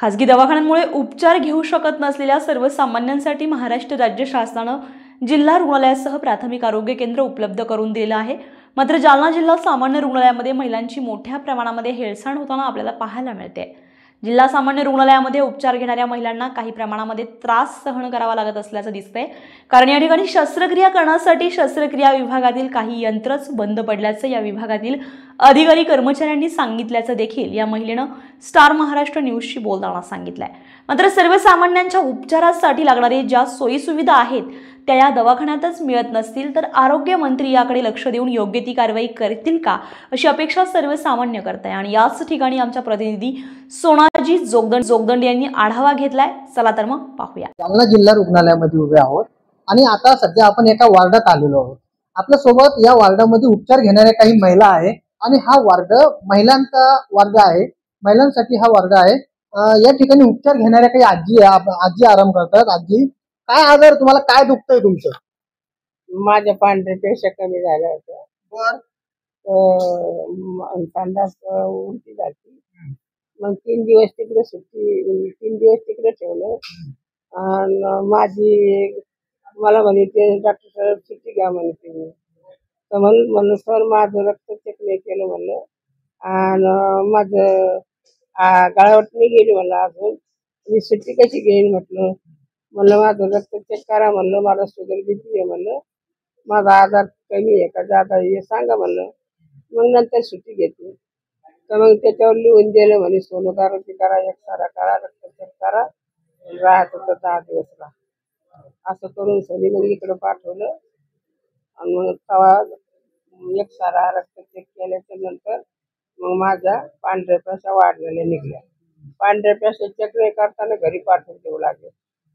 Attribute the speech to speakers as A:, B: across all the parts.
A: खासगी दवाखान्यांमुळे उपचार घेऊ शकत नसलेल्या सर्वसामान्यांसाठी महाराष्ट्र राज्य शासनानं जिल्हा रुग्णालयासह प्राथमिक आरोग्य केंद्र उपलब्ध करून दिलं आहे। मात्र जालना जिल्हा सामान्य रुग्णालयामध्ये महिलांची मोठ्या प्रमाणामध्ये हेळसांड होताना आपल्याला पाहायला मिळते। जिल्हा सामान्य रुग्णालयामध्ये उपचार घेणाऱ्या महिलांना काही प्रमाणामध्ये त्रास सहन करावा लागत असल्याचं दिसतंय। कारण या ठिकाणी शस्त्रक्रिया करण्यासाठी शस्त्रक्रिया विभागातील काही यंत्रच बंद पडल्याचं या विभागातील अधिकारी कर्मचाऱ्यांनी सांगितल्याचं देखील या महिलेनं स्टार महाराष्ट्र न्यूजशी बोलताना सांगितलंय। मात्र सर्वसामान्यांच्या उपचारासाठी लागणारे ज्या सोयी सुविधा आहेत त्या या दवाखान्यातच मिळत नसतील तर आरोग्य मंत्री याकडे लक्ष देऊन योग्य ती कारवाई करतील का अशी अपेक्षा सर्वसामान्य करत आहे। आणि याच ठिकाणी आमच्या प्रतिनिधी सोनाजी जोगदंड यांनी आढावा घेतलाय। चला तर मग पाहूया।
B: जालना जिल्हा रुग्णालयामध्ये उभे आहोत आणि आता सध्या आपण एका वार्डात आलेलो आहोत। आपल्या सोबत या वार्डामध्ये उपचार घेणाऱ्या काही महिला आहे आणि हा वार्ड महिलांचा वार्ड आहे, महिलांसाठी हा वार्ड आहे। या ठिकाणी उपचार घेणाऱ्या काही आजी आराम करतात। आजी, काय आजार, तुम्हाला काय दुखतंय तुमचं?
C: माझ्या पांढऱ्या पेशा कमी झाल्या होत्या। संडास उलटी झाली। मग 3 दिवस तिकडे सुट्टी, 3 दिवस तिकडे ठेवलं आणि माझी मला म्हणे ते डॉक्टर साहेब सुट्टी घ्या म्हणे तुम्ही। तर म्हणलं सर माझं रक्त चेक नाही केलं म्हणलं आणि माझं गळावट नाही गेली म्हणलं, अजून मी सुट्टी कशी घेईन म्हटलं। म्हणलं माझं रक्त चेक करा म्हणलं, मला शुगर बीपी आहे म्हणलं, माझा आजार कमी आहे का जादा हे सांगा म्हणलं। मग नंतर सुट्टी घेतली तर मग त्याच्यावर लिहून दिलं म्हणे सोनोग्राफी करा, एक्सरा करा, रक्त चेक करा, राहत होतं 10 दिवस राहा। असं करून सनी मग इकडं पाठवलं आणि मग तेव्हा एक्सरा रक्त चेक केल्याच्या नंतर मग माझ्या पांढऱ्या पेशा वाढलेल्या निघल्या। पांढऱ्या पेशा चेक नाही करताना घरी पाठवून देऊ लागले।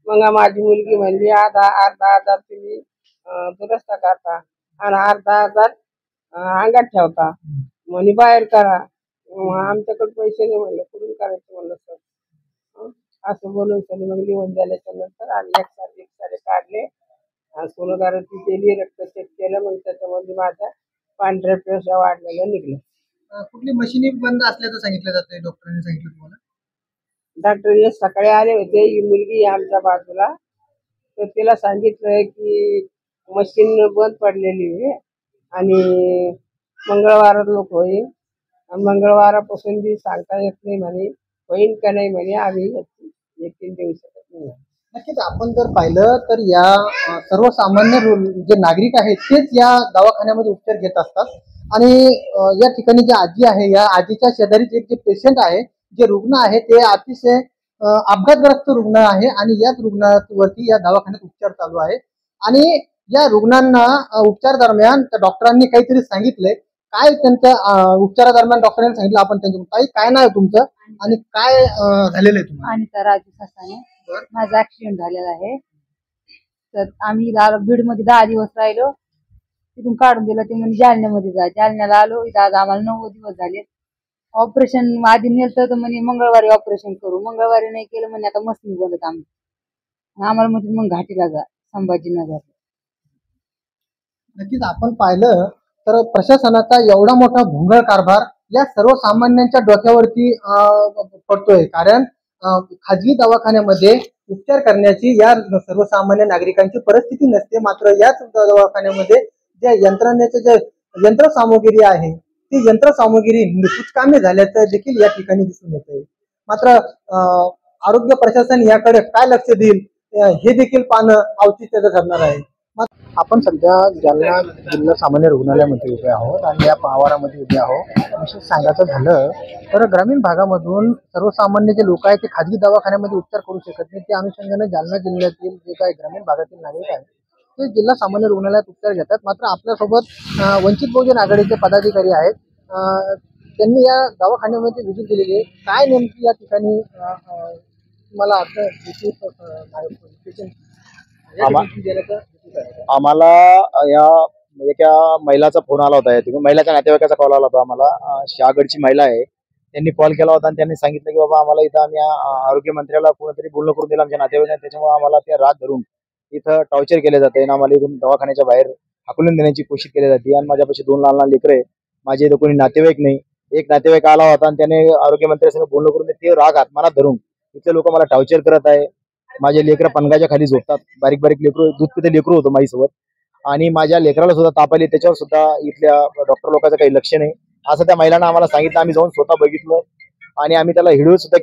C: मग माझी मुलगी म्हणली अर्धा हजार तुम्ही दुरुस्त करता आणि अर्धा हजार अंगात ठेवता, म्हणे बाहेर करा, आमच्याकडे पैसे नाही म्हणलं, कुठून करायचं म्हणलं सर। असं बोलून सनी मग लिहून द्यायच्या नंतर आणि एक्सरे काढले, सोनोग्राफी केली, रक्त चेक केलं, मग त्याच्यामध्ये माझ्या पांढऱ्या पेशा वाढलेल्या निघल्या।
B: कुठली मशीनी बंद असल्याचं सांगितलं जातंय, डॉक्टरांनी सांगितलं तुम्हाला?
C: डॉक्टर हे सकाळी आले होते, ही मुलगी आमच्या बाजूला, तर तिला सांगितलंय की मशीन बंद पडलेली आहे आणि मंगळवार लोक होईल आणि मंगळवारापासून बी सांगता येत नाही म्हणे, होईल का नाही म्हणे, आम्ही यकीन देऊ शकत नाही।
B: नक्कीच आपण जर पाहिलं तर या सर्वसामान्य जे नागरिक आहेत तेच या दवाखान्यामध्ये उपचार घेत असतात आणि या ठिकाणी जे आजी आहे, या आजीच्या शेजारीच एक जे पेशंट आहे, जे रुग्ण आहे, ते अतिशय अपघातग्रस्त रुग्ण आहे आणि याच रुग्णावरती या दवाखान्यात उपचार चालू आहे। आणि या रुग्णांना उपचार दरम्यान त्या डॉक्टरांनी काहीतरी सांगितलंय, काय त्यांच्या उपचारादरम्यान डॉक्टरांनी सांगितलं, आपण त्यांच्या काय नाव आहे तुमचं आणि काय झालेलं आहे तुम्हाला?
D: अनिता राजू सासाने, माझा ऍक्सिडेंट झालेला आहे। तर आम्ही बीड मध्ये 10 दिवस राहिलो, तिथून काढून दिलं, ते म्हणजे जालन्यामध्ये जा। जालन्याला आलो, इथं आज आम्हाला 9 दिवस झाले। ऑपरेशन आधी नेलं तर म्हणे मंगळवारी ऑपरेशन करू, मंगळवारी नाही केलं म्हणे आता मशीन बंद आम्हाला म्हणजे मग घाटीला जा, संभाजीनगर।
B: नक्कीच आपण पाहिलं तर प्रशासनाचा एवढा मोठा भोंगळ कारभार या सर्वसामान्यांच्या डोक्यावरती पडतोय। कारण खाजगी दवाखान्यामध्ये उपचार करण्याची या सर्वसामान्य नागरिकांची परिस्थिती नसते, मात्र याच दवाखान्यामध्ये ज्या यंत्रणेचे जे यंत्रसामुग्री आहे ती यंत्रसामुग्री निष्कामी झाल्याचं देखील या ठिकाणी दिसून येतंय। मात्र आरोग्य प्रशासन याकडे काय लक्ष देईल हे देखील पाहणं औचित्याचं ठरणार आहे। आपण सध्या जालना जिल्हा सामान्य रुग्णालयामध्ये उभे आहोत आणि या आवारामध्ये उभे आहोत। विशेष सांगायचं झालं तर ग्रामीण भागामधून सर्वसामान्य जे लोक आहेत ते खाजगी दवाखान्यामध्ये उपचार करू शकत नाही, त्या अनुषंगाने जालना जिल्ह्यातील जे काही ग्रामीण भागातील नागरिक आहेत ते जिल्हा सामान्य रुग्णालयात उपचार घेतात। मात्र आपल्यासोबत वंचित बहुजन आघाडीचे पदाधिकारी आहेत, त्यांनी या दवाखान्यामध्ये व्हिजिट दिलेली आहे। काय नेमकी या ठिकाणी मला
E: आम्हाला या एका महिलाचा फोन आला होता, महिलाच्या नातेवाईकाचा कॉल आला होता आम्हाला। शहागडची महिला आहे, त्यांनी कॉल केला होता आणि त्यांनी सांगितलं की बाबा आम्हाला इथं आम्ही आरोग्य मंत्र्याला कोणतरी बोलणं करून दिलं आमच्या नातेवाईकांना, त्याच्यामुळे आम्हाला ते राग धरून इथं टॉर्चर केले जाते आणि आम्हाला इथून दवाखान्याच्या बाहेर हाकलून देण्याची कोशिश केली जाते। आणि माझ्यापाशी 2 लहान लेकरं आहे, माझे इथं कोणी नातेवाईक नाही। एक नातेवाईक आला होता आणि त्याने आरोग्य मंत्र्यासंग बोलणं करून ते राग आत्मनात धरून इथले लोक मला टॉर्चर करत आहे. माझे लेकरं पणगाच्या खाली झोपतात. बारीक बारीक लेकरू, दूध पिते लेकरू होतं माझ्यासोबत, आणि माझ्या लेकराला सुद्धा ताप आली. त्याच्यावर सुद्धा इथल्या डॉक्टर लोकांचं काही लक्ष नाही. असं त्या महिलांना आम्हाला सांगितलं. आम्ही जाऊन स्वतः बघितलं आणि आम्ही त्याला व्हिडिओ सुद्धा